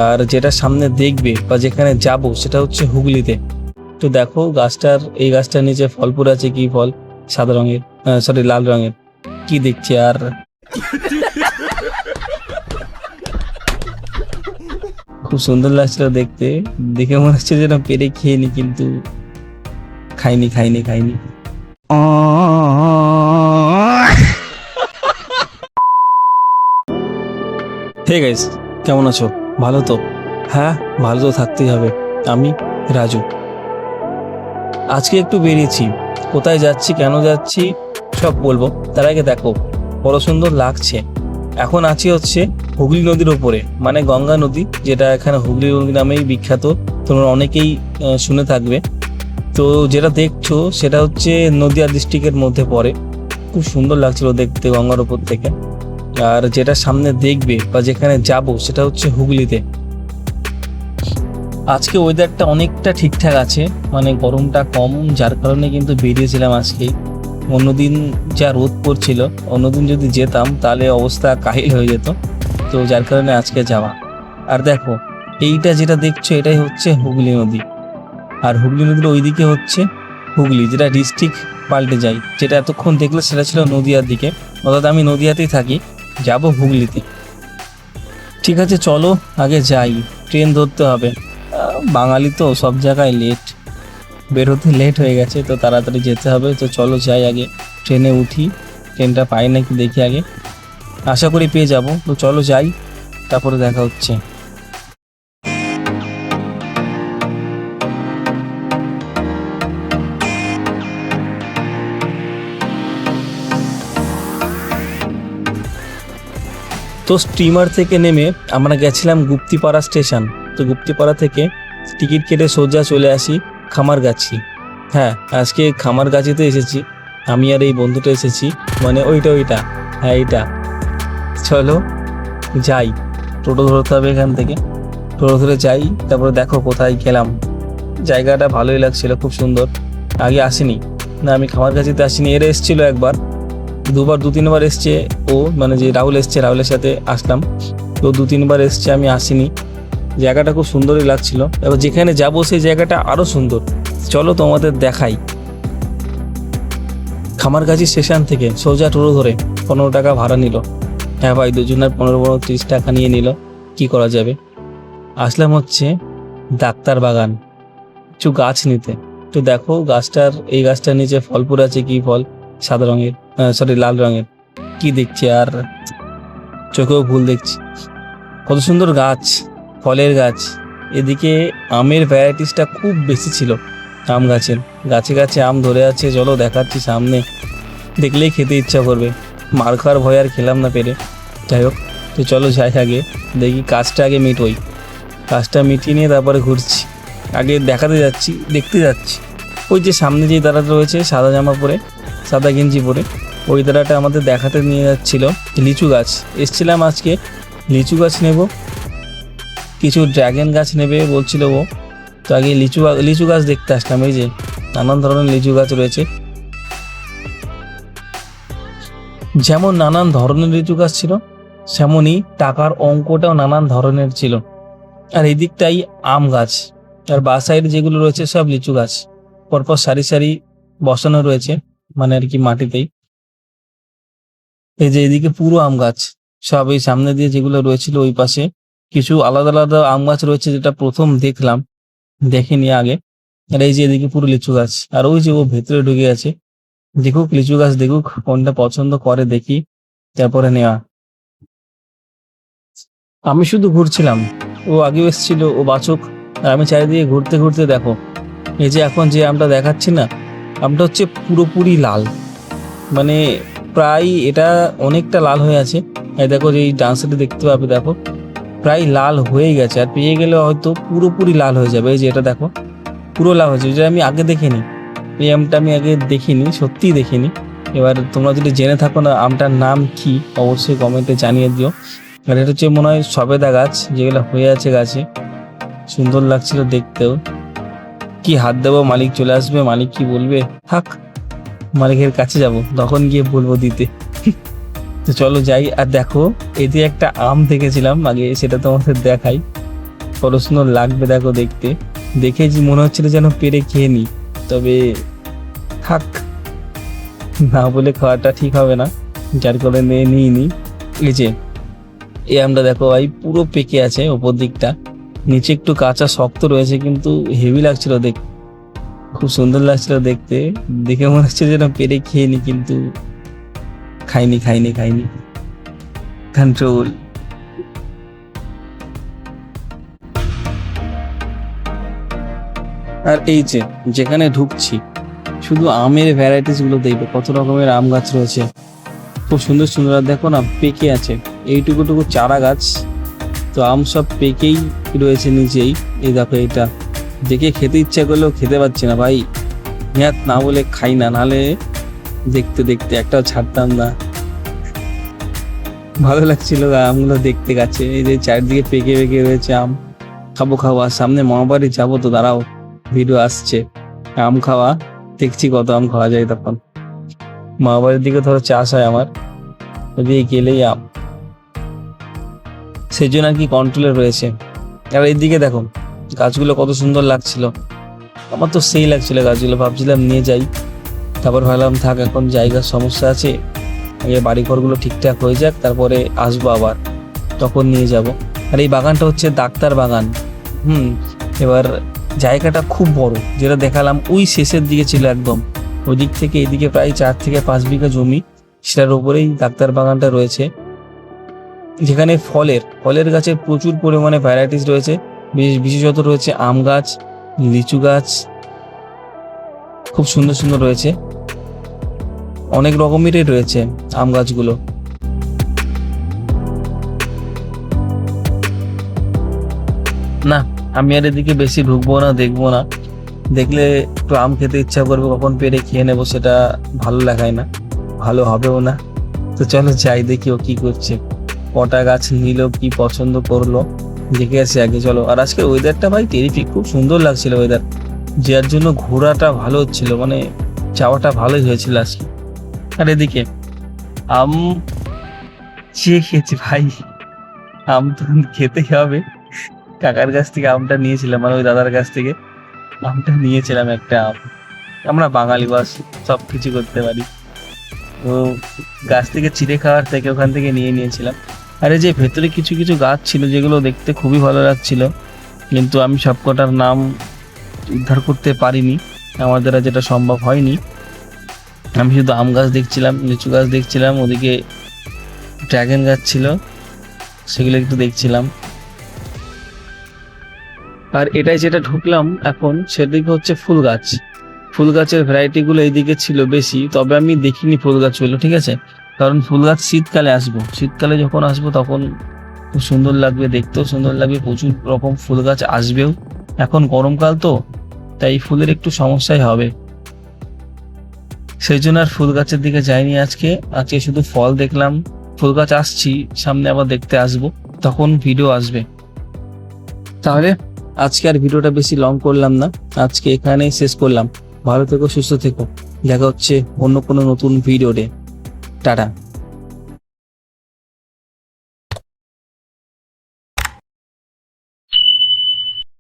আর যেটা সামনে দেখবে বা যেখানে যাব সেটা হচ্ছে হুগলিতে। তো দেখো এই গাছটার নিচে ফল পড়ে আছে। কি ফল? সাদা রঙের, সরি লাল রঙের। কি দেখছি আর খুব সুন্দর লাগছিল দেখতে। দেখে মনে হচ্ছে যেন পেরে খেয়ে নি, কিন্তু খাইনি। হে গাইস, কেমন আছো? ভালো তো? হ্যাঁ, ভালো তো থাকতেই হবে। আমি রাজু। আজকে একটু বেরিয়েছি। কোথায় যাচ্ছি, কেন যাচ্ছি সব বলবো। তার আগে দেখো বড় সুন্দর লাগছে। এখন আছি হচ্ছে হুগলি নদীর ওপরে, মানে গঙ্গা নদী, যেটা এখানে হুগলি নদী নামেই বিখ্যাত। তোমরা অনেকেই শুনে থাকবে। তো যেটা দেখছো সেটা হচ্ছে নদিয়া ডিস্ট্রিক্টের মধ্যে পড়ে। খুব সুন্দর লাগছিল দেখতে গঙ্গার ওপর থেকে। আর যেটা সামনে দেখবে বা যেখানে যাব সেটা হচ্ছে হুগলিতে। আজকে ওয়েদারটা অনেকটা ঠিকঠাক আছে, মানে গরমটা কম, যার কারণে কিন্তু বেরিয়েছিলাম আজকেই। অন্যদিন যা রোদ পড়ছিল, অন্যদিন যদি যেতাম তাহলে অবস্থা কাহিল হয়ে যেত। তো যার কারণে আজকে যাওয়া। আর দেখো এইটা যেটা দেখছো এটাই হচ্ছে হুগলি নদী। আর হুগলি নদীর ওইদিকে হচ্ছে হুগলি, যেটা ডিস্ট্রিক্ট পাল্টে যায়। যেটা এতক্ষণ দেখলে সেটা ছিল নদিয়ার দিকে, অর্থাৎ আমি নদিয়াতেই থাকি, যাব হুগলিতে। ঠিক আছে, চলো আগে যাই। ট্রেন ধরতে হবে। বাঙালি তো সব জায়গায় লেট, বেরোতে লেট হয়ে গেছে, তো তাড়াতাড়ি যেতে হবে। তো চলো যাই, আগে ট্রেনে উঠি। ট্রেনটা পাই নাকি দেখি আগে, আশা করি পেয়ে যাব। তো চলো যাই, তারপরে দেখা হচ্ছে। তো স্টিমার থেকে নেমে আমরা গেছিলাম গুপ্তিপাড়া স্টেশন। তো গুপ্তিপাড়া থেকে টিকিট কেটে সোজা চলে আসি খামারগাছি। হ্যাঁ, আজকে খামারগাছিতে এসেছি। আমি আর এই বন্ধুটা এসেছি, মানে ওইটা, হ্যাঁ এইটা। চলো যাই, টোটো ধরতে হবে এখান থেকে। টোটো ধরে যাই, তারপরে দেখো কোথায় গেলাম। জায়গাটা ভালোই লাগছিল, খুব সুন্দর। আগে আসিনি না, আমি খামারগাছিতে আসিনি। এরা এসেছিল একবার, দু তিনবার এসছে ও, মানে যে রাহুল এসছে, রাহুলের সাথে আসলাম। তো 2-3 বার এসছে, আমি আসিনি। জায়গাটা খুব সুন্দরই লাগছিল। এবার যেখানে যাবো সেই জায়গাটা আরো সুন্দর। চলো তোমাদের দেখাই। খামারগাছি স্টেশন থেকে সোজা টোটো ধরে 15 টাকা ভাড়া নিল। হ্যাঁ ভাই, দুজনের 15-30 টাকা নিয়ে নিল, কি করা যাবে। আসলাম হচ্ছে ডাক্তার বাগান, কিছু গাছ নিতে। তো দেখো এই গাছটার নিচে ফল পড়ে আছে। কি ফল? সাদা রঙের, সরি লাল রঙের। কি দেখছি আর চোখেও ভুল দেখছি। কত সুন্দর গাছ, ফলের গাছ। এদিকে আমের ভ্যারাইটিসটা খুব বেশি ছিল। আম গাছের গাছে গাছে আম ধরে আছে। চলো দেখাচ্ছি সামনে, দেখলেই খেতে ইচ্ছা করবে। মার খাওয়ার ভয় আর খেলাম না পেরে। যাই হোক, তো চলো যাই, আগে দেখি কাজটা আগে মিটোই। কাজটা মিটিয়ে নিয়ে তারপরে ঘুরছি। আগে দেখতে যাচ্ছি। ওই যে সামনে যে দাদাটা রয়েছে সাদা জামা পরে, সাদা গেঞ্জি পরে, ওই দাদাটা আমাদের দেখাতে নিয়ে যাচ্ছিল লিচু গাছ। এসছিলাম আজকে লিচু গাছ নেব, কিছু ড্রাগন গাছ নেবে বলছিল ও। তো আগে লিচু গাছ দেখতে আসলাম। এই যে নানান ধরনের লিচু গাছ রয়েছে। যেমন নানান ধরনের লিচু গাছ ছিল, সেমনই টাকার অঙ্কটাও নানান ধরনের ছিল। আর এই দিকটাই আম গাছ, আর বা সাইড যেগুলো রয়েছে সব লিচু গাছ। পরপর সারি সারি বসানো রয়েছে, মানে আর কি মাটিতেই। এই যে এদিকে পুরো আম গাছ, সব এই সামনে দিয়ে যেগুলো রয়েছিল ওই পাশে কিছু আলাদা আলাদা আম গাছ রয়েছে, যেটা প্রথম দেখলাম, দেখিনি আগে। আর এই যে এদিকে পুরো লিচু গাছ। আর ওই যে ও ভেতরে ঢুকে আছে, দেখুক লিচু গাছ, দেখুক কোনটা পছন্দ করে, দেখি তারপরে নেওয়া। আমি শুধু ঘুরছিলাম, ও আগেও এসেছিল, ও বাচক। আর আমি চারিদিকে ঘুরতে ঘুরতে দেখো এই যে এখন যে আমটা দেখাচ্ছি না, আমটা হচ্ছে পুরোপুরি লাল, মানে প্রায় এটা অনেকটা লাল হয়ে আছে। এই দেখো যে এই ডান্সটা দেখতে পাবে, দেখো প্রায় লাল হয়ে গেছে। আর পেয়ে গেলে হয়তো পুরোপুরি লাল হয়ে যাবে। এই যে এটা দেখো পুরো লাল হয়েছে, যেটা আমি আগে দেখিনি। এই আমটা আমি আগে দেখিনি, সত্যিই দেখিনি। এবার তোমরা যদি জেনে থাকো না আমটার নাম কি, অবশ্যই কমেন্টে জানিয়ে দিও। আর এটা হচ্ছে মনে হয় সবেদা গাছ, যেগুলো হয়ে আছে গাছে। সুন্দর লাগছিল দেখতেও। কি হাত দেবো, মালিক চলে আসবে, মালিক কি বলবে, থাক মালিকের কাছে যাব, তখন গিয়ে বলবো দিতে। তো চলো যাই। আর দেখো এতে একটা আম দেখেছিলাম আগে, সেটা তোমাদের দেখাই। কত সুন্দর লাগবে দেখো দেখতে। দেখে যে মনে হচ্ছিল যেন পেরে খেয়ে নি, তবে থাক, না বলে খাওয়াটা ঠিক হবে না, যার করে নিয়ে নি। এই যে এই আমটা দেখো ভাই পুরো পেকে আছে, ওপর দিকটা, নিচে একটু কাঁচা শক্ত রয়েছে, কিন্তু হেভি লাগছিল দেখতে, খুব সুন্দর লাগছিল দেখতে। দেখে মনে হচ্ছে যেন পেরে খেয়ে নি, কিন্তু খাইনি কন্ট্রোল। আর এই যে যেখানে ঢুকছি শুধু আমের ভ্যারাইটিস গুলো দেখবে, কত রকমের আম গাছ রয়েছে, খুব সুন্দর সুন্দর। আর দেখো না পেকে আছে, এইটুকু চারা গাছ, তো আম সব পেকেই রয়েছে নিচেই। এই দেখো এটা দেখে খেতে ইচ্ছা করলেও খেতে পারছি না ভাই, না বলে খাই না, নাহলে দেখতে দেখতে একটাও ছাড়তাম না। ভালো লাগছিল আমগুলো দেখতে গাছে, এই যে চারদিকে পেকে পেকে রয়েছে আম। খাবো আর সামনে মামাবাড়ি যাবো, তো দাঁড়াও ভিডিও আসছে আম খাওয়া, দেখছি কত আম খাওয়া যায় তখন। মামাবাড়ির দিকে ধরো চাষ হয় আমার, ওদিকে গেলেই আম, সেই জন্য আর কি কন্ট্রোলে রয়েছে। আর এইদিকে দেখো গাছগুলো কত সুন্দর লাগছিল, আমার তো সেই লাগছিল গাছগুলো, ভাবছিলাম নিয়ে যাই, তারপর ভাবলাম থাক, এখন জায়গার সমস্যা আছে, আগে বাড়িঘরগুলো ঠিকঠাক হয়ে যাক, তারপরে আসবো আবার, তখন নিয়ে যাব। আর এই বাগানটা হচ্ছে ডাক্তার বাগান। এবার জায়গাটা খুব বড়, যেটা দেখালাম ওই শেষের দিকে ছিল একদম, ওই দিক থেকে এদিকে প্রায় 4 থেকে 5 বিঘা জমি, সেটার উপরেই ডাক্তার বাগানটা রয়েছে, যেখানে ফলের গাছের প্রচুর পরিমাণে ভ্যারাইটিস রয়েছে, বিশেষত রয়েছে আম গাছ, লিচু গাছ, খুব সুন্দর সুন্দর রয়েছে, অনেক রকমেরই রয়েছে আম গাছগুলো। না, আমি আর এদিকে বেশি ঢুকবো না, দেখবো না, দেখলে একটু আম খেতে ইচ্ছা করবে, কখন পেরে খেয়ে নেবো, সেটা ভালো লাগায় না, ভালো হবেও না। তো চলো যাই, দেখি ও কি করছে, কটা গাছ নিল, কি পছন্দ করলো, দেখে আসি আগে চলো। আর আজকের ওয়েদারটা ভাই টেরিফিক, খুব সুন্দর লাগছিল ওয়েদার, যার জন্য ঘোরাটা ভালো হচ্ছিল, মানে যাওয়াটা ভালোই হয়েছিল আজকে। আর এদিকে আম চেয়ে খেয়েছি ভাই, আম তো খেতে হবে, কাকার কাছ থেকে আমটা নিয়েছিলাম, মানে ওই দাদার কাছ থেকে আমটা নিয়েছিলাম একটা আম। আমরা বাঙালি বাস, সব কিছু করতে পারি, তো গাছ থেকে চিড়ে খাওয়ার থেকে ওখান থেকে নিয়েছিলাম। আর এই যে ভেতরে কিছু কিছু গাছ ছিল যেগুলো দেখতে খুবই ভালো লাগছিল, কিন্তু আমি সবকটার নাম উদ্ধার করতে পারিনি, আমার দ্বারা যেটা সম্ভব হয়নি। আমি শুধু আম গাছ দেখছিলাম, লিচু গাছ দেখছিলাম, ওদিকে ড্রাগন গাছ ছিল, সেগুলো একটু দেখছিলাম। আর এটাই যেটা ঢুকলাম এখন, সেদিকে হচ্ছে ফুল গাছের ভ্যারাইটিগুলো এইদিকে ছিল বেশি, তবে আমি দেখিনি ফুল গাছগুলো, ঠিক আছে, কারণ ফুল গাছ শীতকালে যখন আসবো তখন খুব সুন্দর লাগবে, দেখতেও সুন্দর লাগবে, প্রচুর রকম ফুল গাছ আসবেও। এখন গরমকাল তো, তাই ফুলের একটু সমস্যাই হবে, সেই জন্য আর ফুল গাছের দিকে যাইনি আজকে শুধু ফল দেখলাম। ফুল গাছ আসছি সামনে, আবার দেখতে আসবো, তখন ভিডিও আসবে। তাহলে আজকে আর ভিডিওটা বেশি লং করলাম না, আজকে এখানেই শেষ করলাম। ভালো থেকো, সুস্থ থেকো, দেখা হচ্ছে অন্য কোনো নতুন ভিডিওতে। টাটা।